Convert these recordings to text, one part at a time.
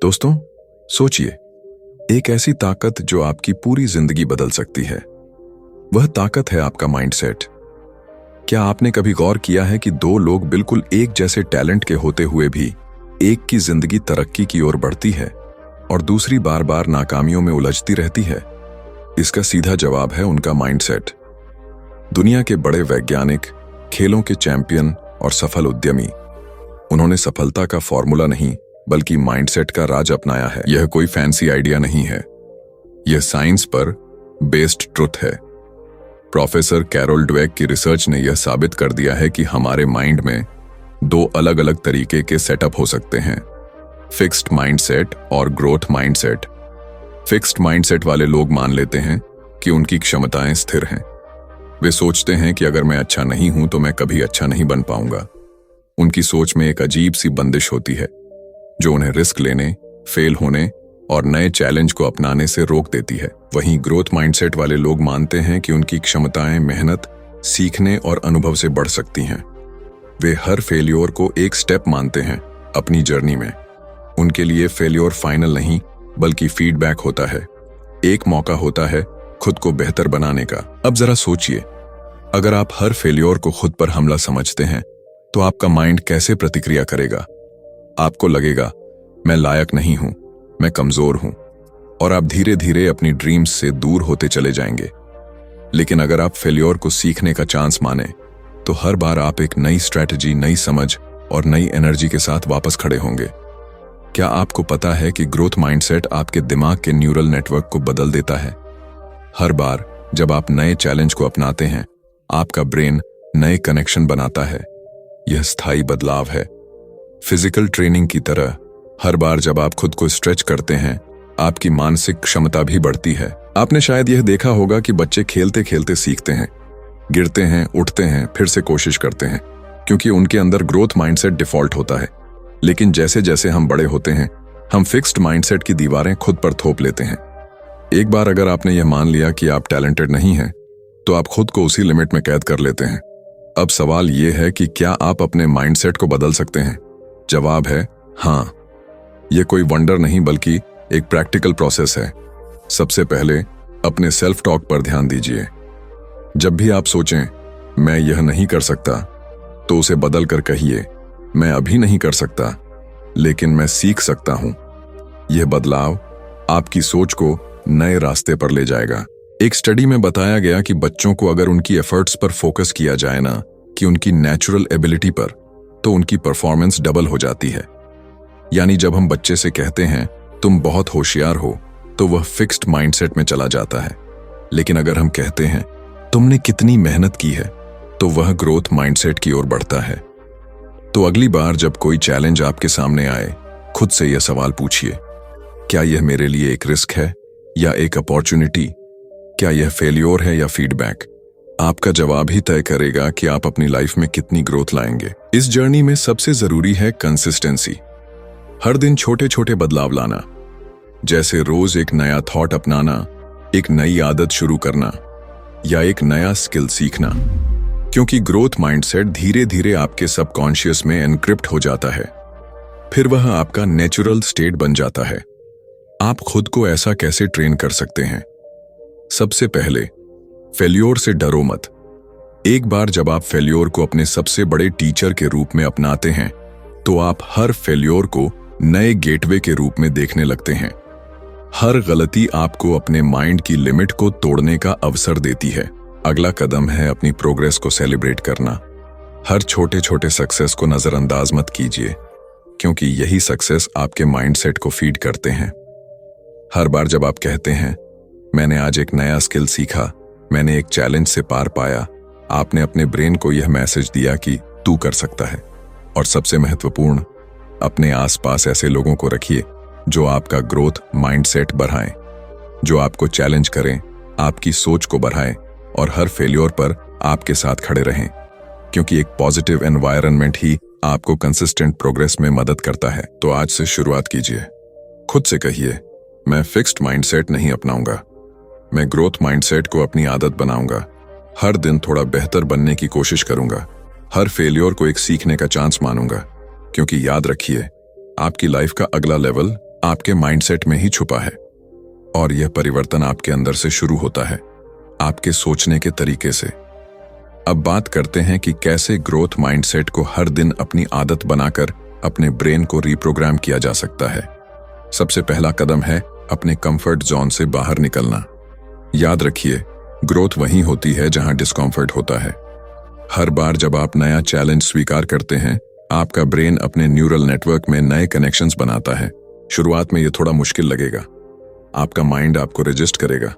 दोस्तों, सोचिए, एक ऐसी ताकत जो आपकी पूरी जिंदगी बदल सकती है। वह ताकत है आपका माइंडसेट। क्या आपने कभी गौर किया है कि दो लोग बिल्कुल एक जैसे टैलेंट के होते हुए भी एक की जिंदगी तरक्की की ओर बढ़ती है और दूसरी बार बार नाकामियों में उलझती रहती है? इसका सीधा जवाब है उनका माइंडसेट। दुनिया के बड़े वैज्ञानिक, खेलों के चैंपियन और सफल उद्यमी, उन्होंने सफलता का फॉर्मूला नहीं बल्कि माइंडसेट का राज अपनाया है। यह कोई फैंसी आइडिया नहीं है, यह साइंस पर बेस्ड ट्रुथ है। प्रोफेसर कैरोल ड्वेक की रिसर्च ने यह साबित कर दिया है कि हमारे माइंड में दो अलग अलग तरीके के सेटअप हो सकते हैं, फिक्स्ड माइंडसेट और ग्रोथ माइंडसेट। फिक्स्ड माइंडसेट वाले लोग मान लेते हैं कि उनकी क्षमताएं स्थिर हैं। वे सोचते हैं कि अगर मैं अच्छा नहीं हूं तो मैं कभी अच्छा नहीं बन पाऊंगा। उनकी सोच में एक अजीब सी बंदिश होती है जो उन्हें रिस्क लेने, फेल होने और नए चैलेंज को अपनाने से रोक देती है। वहीं ग्रोथ माइंडसेट वाले लोग मानते हैं कि उनकी क्षमताएं मेहनत, सीखने और अनुभव से बढ़ सकती हैं। वे हर फेल्योर को एक स्टेप मानते हैं अपनी जर्नी में। उनके लिए फेल्योर फाइनल नहीं बल्कि फीडबैक होता है, एक मौका होता है खुद को बेहतर बनाने का। अब जरा सोचिए, अगर आप हर फेल्योर को खुद पर हमला समझते हैं तो आपका माइंड कैसे प्रतिक्रिया करेगा? आपको लगेगा, मैं लायक नहीं हूं, मैं कमजोर हूं, और आप धीरे धीरे अपनी ड्रीम्स से दूर होते चले जाएंगे। लेकिन अगर आप फेल्योर को सीखने का चांस माने तो हर बार आप एक नई स्ट्रैटेजी, नई समझ और नई एनर्जी के साथ वापस खड़े होंगे। क्या आपको पता है कि ग्रोथ माइंडसेट आपके दिमाग के न्यूरल नेटवर्क को बदल देता है? हर बार जब आप नए चैलेंज को अपनाते हैं, आपका ब्रेन नए कनेक्शन बनाता है। यह स्थायी बदलाव है। फिजिकल ट्रेनिंग की तरह हर बार जब आप खुद को स्ट्रेच करते हैं, आपकी मानसिक क्षमता भी बढ़ती है। आपने शायद यह देखा होगा कि बच्चे खेलते खेलते सीखते हैं, गिरते हैं, उठते हैं, फिर से कोशिश करते हैं, क्योंकि उनके अंदर ग्रोथ माइंडसेट डिफॉल्ट होता है। लेकिन जैसे जैसे हम बड़े होते हैं, हम फिक्स्ड माइंडसेट की दीवारें खुद पर थोप लेते हैं। एक बार अगर आपने यह मान लिया कि आप टैलेंटेड नहीं हैं, तो आप खुद को उसी लिमिट में कैद कर लेते हैं। अब सवाल यह है कि क्या आप अपने माइंडसेट को बदल सकते हैं? जवाब है हाँ। यह कोई वंडर नहीं बल्कि एक प्रैक्टिकल प्रोसेस है। सबसे पहले अपने सेल्फ टॉक पर ध्यान दीजिए। जब भी आप सोचें मैं यह नहीं कर सकता, तो उसे बदल कर कहिए, मैं अभी नहीं कर सकता, लेकिन मैं सीख सकता हूं। यह बदलाव आपकी सोच को नए रास्ते पर ले जाएगा। एक स्टडी में बताया गया कि बच्चों को अगर उनकी एफर्ट्स पर फोकस किया जाए ना कि उनकी नेचुरल एबिलिटी पर, तो उनकी परफॉर्मेंस डबल हो जाती है। यानी जब हम बच्चे से कहते हैं तुम बहुत होशियार हो, तो वह फिक्स्ड माइंडसेट में चला जाता है। लेकिन अगर हम कहते हैं तुमने कितनी मेहनत की है, तो वह ग्रोथ माइंडसेट की ओर बढ़ता है। तो अगली बार जब कोई चैलेंज आपके सामने आए, खुद से यह सवाल पूछिए, क्या यह मेरे लिए एक रिस्क है या एक अपॉर्चुनिटी? क्या यह फेल्योर है या फीडबैक? आपका जवाब ही तय करेगा कि आप अपनी लाइफ में कितनी ग्रोथ लाएंगे। इस जर्नी में सबसे जरूरी है कंसिस्टेंसी। हर दिन छोटे छोटे बदलाव लाना, जैसे रोज एक नया थॉट अपनाना, एक नई आदत शुरू करना या एक नया स्किल सीखना। क्योंकि ग्रोथ माइंडसेट धीरे धीरे आपके सबकॉन्शियस में एनक्रिप्ट हो जाता है, फिर वह आपका नेचुरल स्टेट बन जाता है। आप खुद को ऐसा कैसे ट्रेन कर सकते हैं? सबसे पहले, फेल्योर से डरो मत। एक बार जब आप फेल्योर को अपने सबसे बड़े टीचर के रूप में अपनाते हैं, तो आप हर फेल्योर को नए गेटवे के रूप में देखने लगते हैं। हर गलती आपको अपने माइंड की लिमिट को तोड़ने का अवसर देती है। अगला कदम है अपनी प्रोग्रेस को सेलिब्रेट करना। हर छोटे छोटे सक्सेस को नजरअंदाज मत कीजिए, क्योंकि यही सक्सेस आपके माइंडसेट को फीड करते हैं। हर बार जब आप कहते हैं मैंने आज एक नया स्किल सीखा, मैंने एक चैलेंज से पार पाया, आपने अपने ब्रेन को यह मैसेज दिया कि तू कर सकता है। और सबसे महत्वपूर्ण, अपने आसपास ऐसे लोगों को रखिए जो आपका ग्रोथ माइंडसेट बढ़ाएं, जो आपको चैलेंज करें, आपकी सोच को बढ़ाएं और हर फेल्योर पर आपके साथ खड़े रहें। क्योंकि एक पॉजिटिव एनवायरनमेंट ही आपको कंसिस्टेंट प्रोग्रेस में मदद करता है। तो आज से शुरुआत कीजिए। खुद से कहिए, मैं फिक्स्ड माइंडसेट नहीं अपनाऊंगा, मैं ग्रोथ माइंडसेट को अपनी आदत बनाऊंगा। हर दिन थोड़ा बेहतर बनने की कोशिश करूंगा। हर फेल्योर को एक सीखने का चांस मानूंगा। क्योंकि याद रखिए, आपकी लाइफ का अगला लेवल आपके माइंडसेट में ही छुपा है। और यह परिवर्तन आपके अंदर से शुरू होता है, आपके सोचने के तरीके से। अब बात करते हैं कि कैसे ग्रोथ माइंडसेट को हर दिन अपनी आदत बनाकर अपने ब्रेन को रिप्रोग्राम किया जा सकता है। सबसे पहला कदम है अपने कंफर्ट जोन से बाहर निकलना। याद रखिए, ग्रोथ वहीं होती है जहां डिस्कम्फर्ट होता है। हर बार जब आप नया चैलेंज स्वीकार करते हैं, आपका ब्रेन अपने न्यूरल नेटवर्क में नए कनेक्शंस बनाता है। शुरुआत में यह थोड़ा मुश्किल लगेगा। आपका माइंड आपको रजिस्ट करेगा।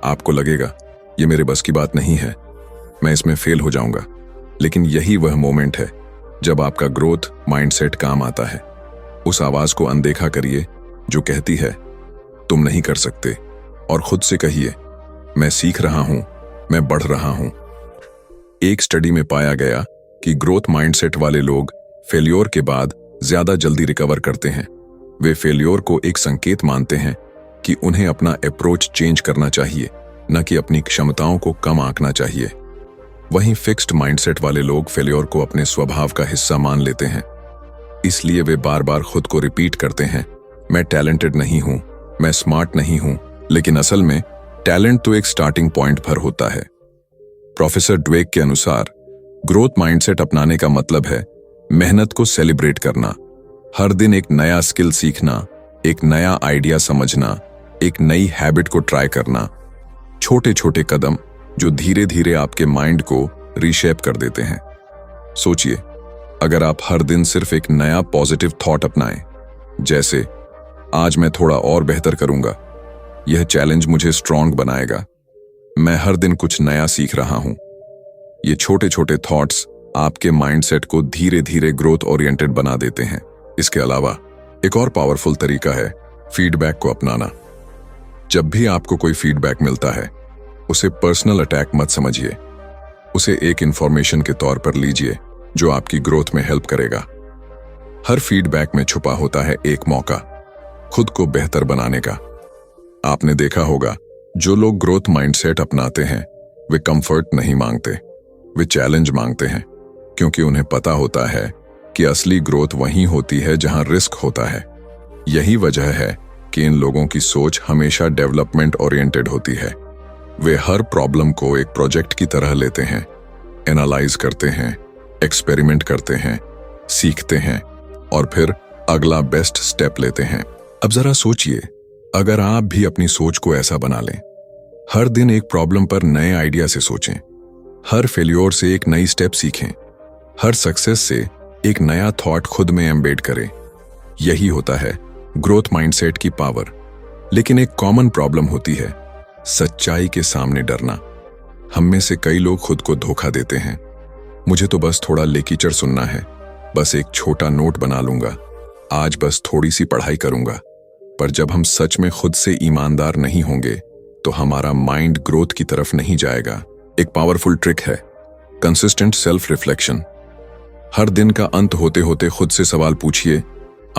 आपको लगेगा ये मेरे बस की बात नहीं है, मैं इसमें फेल हो जाऊंगा। लेकिन यही वह मोमेंट है जब आपका ग्रोथ माइंडसेट काम आता है। उस आवाज को अनदेखा करिए जो कहती है तुम नहीं कर सकते, और खुद से कहिए मैं सीख रहा हूं, मैं बढ़ रहा हूं। एक स्टडी में पाया गया कि ग्रोथ माइंडसेट वाले लोग फेल्योर के बाद ज्यादा जल्दी रिकवर करते हैं। वे फेल्योर को एक संकेत मानते हैं कि उन्हें अपना अप्रोच चेंज करना चाहिए, न कि अपनी क्षमताओं को कम आंकना चाहिए। वहीं फिक्स्ड माइंडसेट वाले लोग फेल्योर को अपने स्वभाव का हिस्सा मान लेते हैं। इसलिए वे बार बार खुद को रिपीट करते हैं, मैं टैलेंटेड नहीं हूं, मैं स्मार्ट नहीं हूं। लेकिन असल में टैलेंट तो एक स्टार्टिंग पॉइंट पर होता है। प्रोफेसर ड्वेक के अनुसार ग्रोथ माइंडसेट अपनाने का मतलब है मेहनत को सेलिब्रेट करना, हर दिन एक नया स्किल सीखना, एक नया आइडिया समझना, एक नई हैबिट को ट्राई करना। छोटे छोटे कदम जो धीरे धीरे आपके माइंड को रीशेप कर देते हैं। सोचिए, अगर आप हर दिन सिर्फ एक नया पॉजिटिव थॉट अपनाएं, जैसे आज मैं थोड़ा और बेहतर करूंगा, यह चैलेंज मुझे स्ट्रांग बनाएगा, मैं हर दिन कुछ नया सीख रहा हूं। ये छोटे छोटे थॉट्स आपके माइंडसेट को धीरे धीरे ग्रोथ ओरिएंटेड बना देते हैं। इसके अलावा एक और पावरफुल तरीका है फीडबैक को अपनाना। जब भी आपको कोई फीडबैक मिलता है, उसे पर्सनल अटैक मत समझिए। उसे एक इंफॉर्मेशन के तौर पर लीजिए जो आपकी ग्रोथ में हेल्प करेगा। हर फीडबैक में छुपा होता है एक मौका खुद को बेहतर बनाने का। आपने देखा होगा, जो लोग ग्रोथ माइंडसेट अपनाते हैं वे कंफर्ट नहीं मांगते, वे चैलेंज मांगते हैं, क्योंकि उन्हें पता होता है कि असली ग्रोथ वहीं होती है जहां रिस्क होता है। यही वजह है कि इन लोगों की सोच हमेशा डेवलपमेंट ओरिएंटेड होती है। वे हर प्रॉब्लम को एक प्रोजेक्ट की तरह लेते हैं, एनालाइज करते हैं, एक्सपेरिमेंट करते हैं, सीखते हैं और फिर अगला बेस्ट स्टेप लेते हैं। अब जरा सोचिए, अगर आप भी अपनी सोच को ऐसा बना लें, हर दिन एक प्रॉब्लम पर नए आइडिया से सोचें, हर फेल्योर से एक नई स्टेप सीखें, हर सक्सेस से एक नया थॉट खुद में एम्बेड करें, यही होता है ग्रोथ माइंडसेट की पावर। लेकिन एक कॉमन प्रॉब्लम होती है सच्चाई के सामने डरना। हम में से कई लोग खुद को धोखा देते हैं, मुझे तो बस थोड़ा लेक्चर सुनना है, बस एक छोटा नोट बना लूंगा, आज बस थोड़ी सी पढ़ाई करूंगा। पर जब हम सच में खुद से ईमानदार नहीं होंगे तो हमारा माइंड ग्रोथ की तरफ नहीं जाएगा। एक पावरफुल ट्रिक है कंसिस्टेंट सेल्फ रिफ्लेक्शन। हर दिन का अंत होते होते खुद से सवाल पूछिए,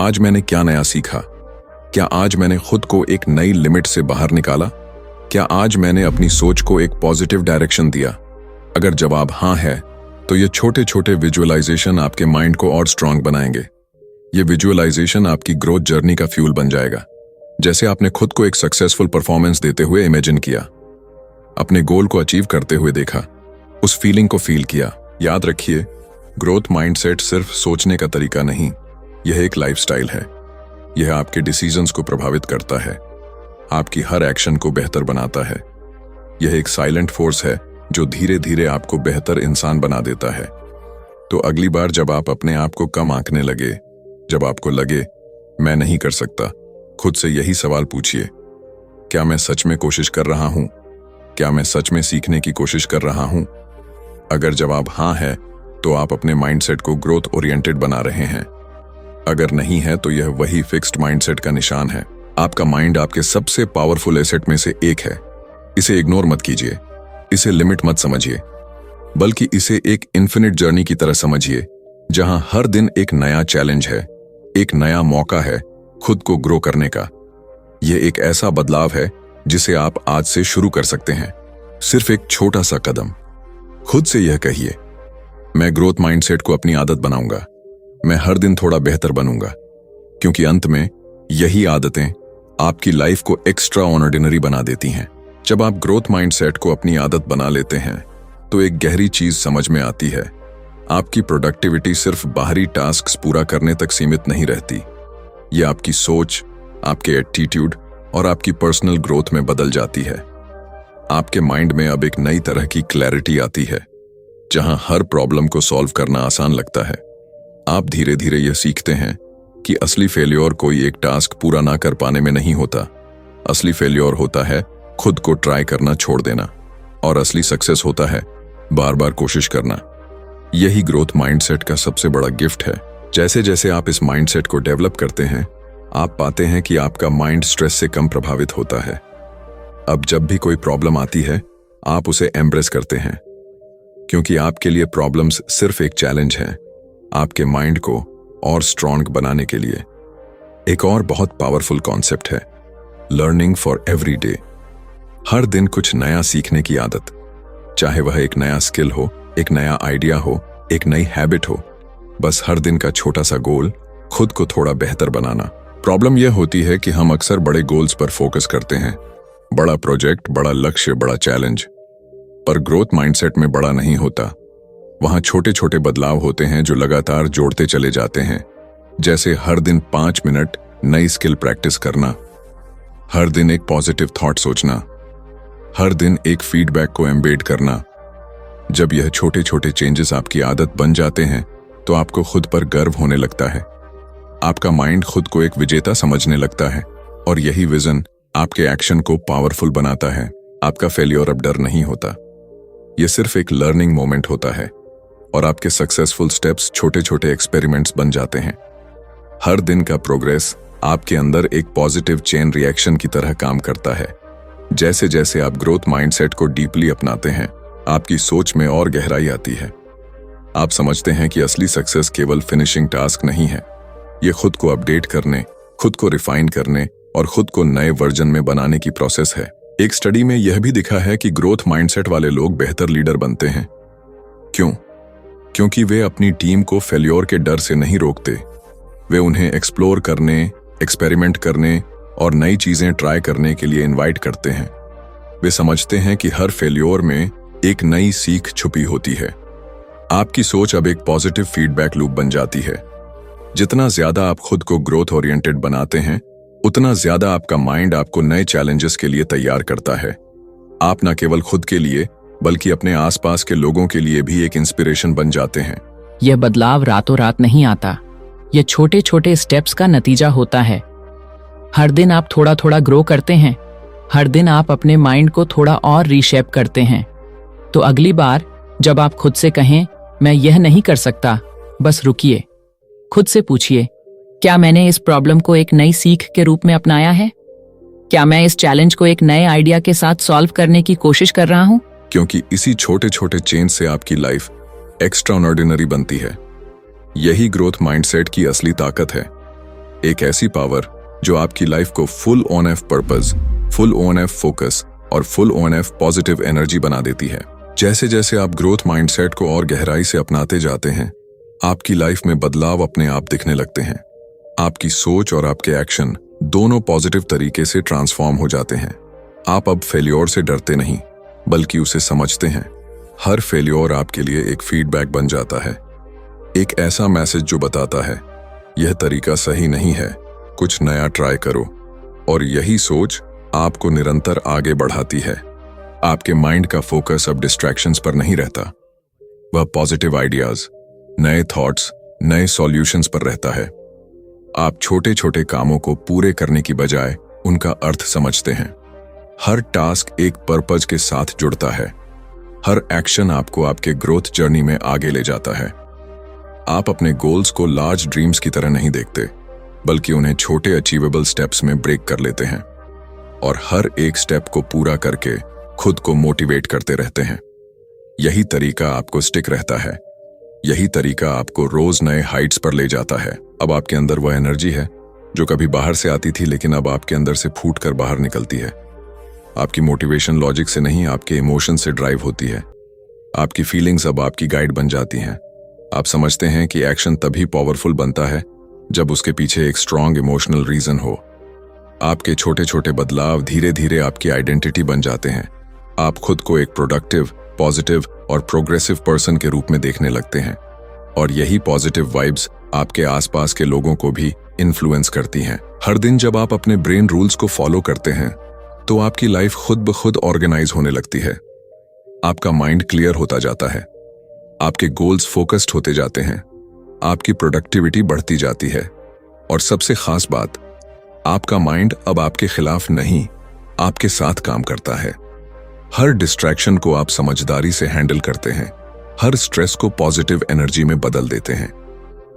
आज मैंने क्या नया सीखा? क्या आज मैंने खुद को एक नई लिमिट से बाहर निकाला? क्या आज मैंने अपनी सोच को एक पॉजिटिव डायरेक्शन दिया? अगर जवाब हाँ है तो ये छोटे छोटे विजुअलाइजेशन आपके माइंड को और स्ट्रांग बनाएंगे। ये विजुअलाइजेशन आपकी ग्रोथ जर्नी का फ्यूल बन जाएगा। जैसे आपने खुद को एक सक्सेसफुल परफॉर्मेंस देते हुए इमेजिन किया, अपने गोल को अचीव करते हुए देखा, उस फीलिंग को फील किया। याद रखिए, ग्रोथ माइंडसेट सिर्फ सोचने का तरीका नहीं, यह एक लाइफस्टाइल है। यह आपके डिसीजंस को प्रभावित करता है, आपकी हर एक्शन को बेहतर बनाता है। यह एक साइलेंट फोर्स है जो धीरे धीरे आपको बेहतर इंसान बना देता है। तो अगली बार जब आप अपने आप को कम आंकने लगे, जब आपको लगे मैं नहीं कर सकता, खुद से यही सवाल पूछिए, क्या मैं सच में कोशिश कर रहा हूं? क्या मैं सच में सीखने की कोशिश कर रहा हूं? अगर जवाब हाँ है तो आप अपने माइंडसेट को ग्रोथ ओरिएंटेड बना रहे हैं। अगर नहीं है तो यह वही फिक्स्ड माइंडसेट का निशान है। आपका माइंड आपके सबसे पावरफुल एसेट में से एक है। इसे इग्नोर मत कीजिए, इसे लिमिट मत समझिए, बल्कि इसे एक इन्फिनिट जर्नी की तरह समझिए, जहां हर दिन एक नया चैलेंज है, एक नया मौका है खुद को ग्रो करने का। यह एक ऐसा बदलाव है जिसे आप आज से शुरू कर सकते हैं। सिर्फ एक छोटा सा कदम। खुद से यह कहिए, मैं ग्रोथ माइंडसेट को अपनी आदत बनाऊंगा, मैं हर दिन थोड़ा बेहतर बनूंगा, क्योंकि अंत में यही आदतें आपकी लाइफ को एक्स्ट्रा ऑर्डिनरी बना देती हैं। जब आप ग्रोथ माइंडसेट को अपनी आदत बना लेते हैं तो एक गहरी चीज समझ में आती है। आपकी प्रोडक्टिविटी सिर्फ बाहरी टास्क्स पूरा करने तक सीमित नहीं रहती। ये आपकी सोच, आपके एटीट्यूड और आपकी पर्सनल ग्रोथ में बदल जाती है। आपके माइंड में अब एक नई तरह की क्लैरिटी आती है, जहां हर प्रॉब्लम को सॉल्व करना आसान लगता है। आप धीरे धीरे यह सीखते हैं कि असली फेल्योर कोई एक टास्क पूरा ना कर पाने में नहीं होता। असली फेल्योर होता है खुद को ट्राई करना छोड़ देना, और असली सक्सेस होता है बार बार कोशिश करना। यही ग्रोथ माइंडसेट का सबसे बड़ा गिफ्ट है। जैसे जैसे आप इस माइंडसेट को डेवलप करते हैं, आप पाते हैं कि आपका माइंड स्ट्रेस से कम प्रभावित होता है। अब जब भी कोई प्रॉब्लम आती है, आप उसे एम्ब्रेस करते हैं, क्योंकि आपके लिए प्रॉब्लम्स सिर्फ एक चैलेंज है आपके माइंड को और स्ट्रॉन्ग बनाने के लिए। एक और बहुत पावरफुल कॉन्सेप्ट है लर्निंग फॉर एवरी डे। हर दिन कुछ नया सीखने की आदत, चाहे वह एक नया स्किल हो, एक नया आइडिया हो, एक नई हैबिट हो। बस हर दिन का छोटा सा गोल, खुद को थोड़ा बेहतर बनाना। प्रॉब्लम यह होती है कि हम अक्सर बड़े गोल्स पर फोकस करते हैं, बड़ा प्रोजेक्ट, बड़ा लक्ष्य, बड़ा चैलेंज। पर ग्रोथ माइंडसेट में बड़ा नहीं होता। वहां छोटे छोटे बदलाव होते हैं जो लगातार जोड़ते चले जाते हैं। जैसे हर दिन 5 मिनट नई स्किल प्रैक्टिस करना, हर दिन एक पॉजिटिव थॉट सोचना, हर दिन एक फीडबैक को एम्बेड करना। जब यह छोटे छोटे चेंजेस आपकी आदत बन जाते हैं तो आपको खुद पर गर्व होने लगता है। आपका माइंड खुद को एक विजेता समझने लगता है, और यही विजन आपके एक्शन को पावरफुल बनाता है। आपका फेलियर अब डर नहीं होता, यह सिर्फ एक लर्निंग मोमेंट होता है, और आपके सक्सेसफुल स्टेप्स छोटे छोटे एक्सपेरिमेंट्स बन जाते हैं। हर दिन का प्रोग्रेस आपके अंदर एक पॉजिटिव चेन रिएक्शन की तरह काम करता है। जैसे जैसे आप ग्रोथ माइंडसेट को डीपली अपनाते हैं, आपकी सोच में और गहराई आती है। आप समझते हैं कि असली सक्सेस केवल फिनिशिंग टास्क नहीं है, ये खुद को अपडेट करने, खुद को रिफाइन करने और खुद को नए वर्जन में बनाने की प्रोसेस है। एक स्टडी में यह भी दिखा है कि ग्रोथ माइंडसेट वाले लोग बेहतर लीडर बनते हैं। क्यों? क्योंकि वे अपनी टीम को फेल्योर के डर से नहीं रोकते। वे उन्हें एक्सप्लोर करने, एक्सपेरिमेंट करने और नई चीजें ट्राई करने के लिए इनवाइट करते हैं। वे समझते हैं कि हर फेल्योर में एक नई सीख छुपी होती है। आपकी सोच अब एक पॉजिटिव फीडबैक लूप बन जाती है। जितना ज्यादा आप खुद को ग्रोथ ओरिएंटेड बनाते हैं, उतना ज्यादा आपका माइंड आपको नए चैलेंजेस के लिए तैयार करता है। आप न केवल खुद के लिए बल्कि अपने आसपास के लोगों के लिए भी एक इंस्पिरेशन बन जाते हैं। यह बदलाव रातों रात नहीं आता, यह छोटे छोटे स्टेप्स का नतीजा होता है। हर दिन आप थोड़ा थोड़ा ग्रो करते हैं, हर दिन आप अपने माइंड को थोड़ा और रीशेप करते हैं। तो अगली बार जब आप खुद से कहें मैं यह नहीं कर सकता, बस रुकिए, खुद से पूछिए, क्या मैंने इस प्रॉब्लम को एक नई सीख के रूप में अपनाया है? क्या मैं इस चैलेंज को एक नए आइडिया के साथ सॉल्व करने की कोशिश कर रहा हूं? क्योंकि इसी छोटे छोटे चेंज से आपकी लाइफ एक्स्ट्रा ऑर्डिनरी बनती है। यही ग्रोथ माइंडसेट की असली ताकत है। एक ऐसी पावर जो आपकी लाइफ को full on of purpose, full on of focus और full on of positive energy बना देती है। जैसे जैसे आप ग्रोथ माइंडसेट को और गहराई से अपनाते जाते हैं, आपकी लाइफ में बदलाव अपने आप दिखने लगते हैं। आपकी सोच और आपके एक्शन दोनों पॉजिटिव तरीके से ट्रांसफॉर्म हो जाते हैं। आप अब फेल्योर से डरते नहीं, बल्कि उसे समझते हैं। हर फेल्योर आपके लिए एक फीडबैक बन जाता है, एक ऐसा मैसेज जो बताता है यह तरीका सही नहीं है, कुछ नया ट्राई करो। और यही सोच आपको निरंतर आगे बढ़ाती है। आपके माइंड का फोकस अब डिस्ट्रैक्शंस पर नहीं रहता, वह पॉजिटिव आइडियाज, नए थॉट्स, नए सॉल्यूशंस पर रहता है। आप छोटे छोटे कामों को पूरे करने की बजाय उनका अर्थ समझते हैं। हर टास्क एक पर्पज के साथ जुड़ता है। हर एक्शन आपको आपके ग्रोथ जर्नी में आगे ले जाता है। आप अपने गोल्स को लार्ज ड्रीम्स की तरह नहीं देखते, बल्कि उन्हें छोटे अचीवेबल स्टेप्स में ब्रेक कर लेते हैं, और हर एक स्टेप को पूरा करके खुद को मोटिवेट करते रहते हैं। यही तरीका आपको स्टिक रहता है। यही तरीका आपको रोज नए हाइट्स पर ले जाता है। अब आपके अंदर वह एनर्जी है जो कभी बाहर से आती थी, लेकिन अब आपके अंदर से फूट कर बाहर निकलती है। आपकी मोटिवेशन लॉजिक से नहीं, आपके इमोशन से ड्राइव होती है। आपकी फीलिंग्स अब आपकी गाइड बन जाती हैं। आप समझते हैं कि एक्शन तभी पावरफुल बनता है जब उसके पीछे एक स्ट्रॉन्ग इमोशनल रीजन हो। आपके छोटे छोटे बदलाव धीरे धीरे आपकी आइडेंटिटी बन जाते हैं। आप खुद को एक प्रोडक्टिव, पॉजिटिव और प्रोग्रेसिव पर्सन के रूप में देखने लगते हैं, और यही पॉजिटिव वाइब्स आपके आसपास के लोगों को भी इन्फ्लुएंस करती हैं। हर दिन जब आप अपने ब्रेन रूल्स को फॉलो करते हैं तो आपकी लाइफ खुद ब खुद ऑर्गेनाइज होने लगती है। आपका माइंड क्लियर होता जाता है, आपके गोल्स फोकस्ड होते जाते हैं, आपकी प्रोडक्टिविटी बढ़ती जाती है, और सबसे खास बात, आपका माइंड अब आपके खिलाफ नहीं, आपके साथ काम करता है। हर डिस्ट्रैक्शन को आप समझदारी से हैंडल करते हैं, हर स्ट्रेस को पॉजिटिव एनर्जी में बदल देते हैं,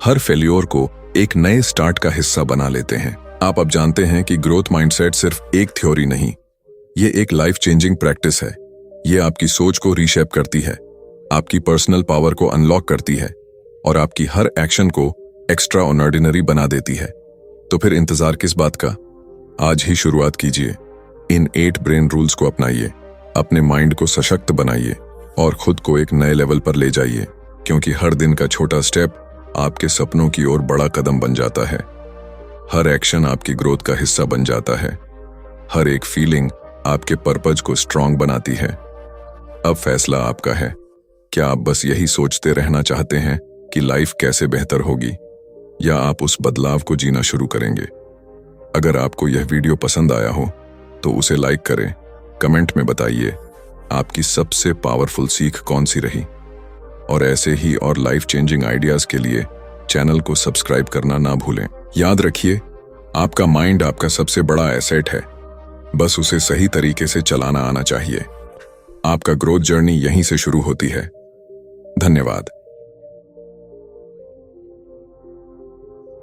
हर फेल्योर को एक नए स्टार्ट का हिस्सा बना लेते हैं। आप अब जानते हैं कि ग्रोथ माइंडसेट सिर्फ एक थ्योरी नहीं, ये एक लाइफ चेंजिंग प्रैक्टिस है। ये आपकी सोच को रीशेप करती है, आपकी पर्सनल पावर को अनलॉक करती है, और आपकी हर एक्शन को एक्स्ट्रा ऑर्डिनरी बना देती है। तो फिर इंतजार किस बात का? आज ही शुरुआत कीजिए। इन 8 ब्रेन रूल्स को अपनाइए, अपने माइंड को सशक्त बनाइए और खुद को एक नए लेवल पर ले जाइए, क्योंकि हर दिन का छोटा स्टेप आपके सपनों की ओर बड़ा कदम बन जाता है। हर एक्शन आपकी ग्रोथ का हिस्सा बन जाता है, हर एक फीलिंग आपके पर्पज को स्ट्रांग बनाती है। अब फैसला आपका है। क्या आप बस यही सोचते रहना चाहते हैं कि लाइफ कैसे बेहतर होगी, या आप उस बदलाव को जीना शुरू करेंगे? अगर आपको यह वीडियो पसंद आया हो तो उसे लाइक करें, कमेंट में बताइए आपकी सबसे पावरफुल सीख कौन सी रही, और ऐसे ही और लाइफ चेंजिंग आइडियाज के लिए चैनल को सब्सक्राइब करना ना भूलें। याद रखिए, आपका माइंड आपका सबसे बड़ा एसेट है, बस उसे सही तरीके से चलाना आना चाहिए। आपका ग्रोथ जर्नी यहीं से शुरू होती है। धन्यवाद।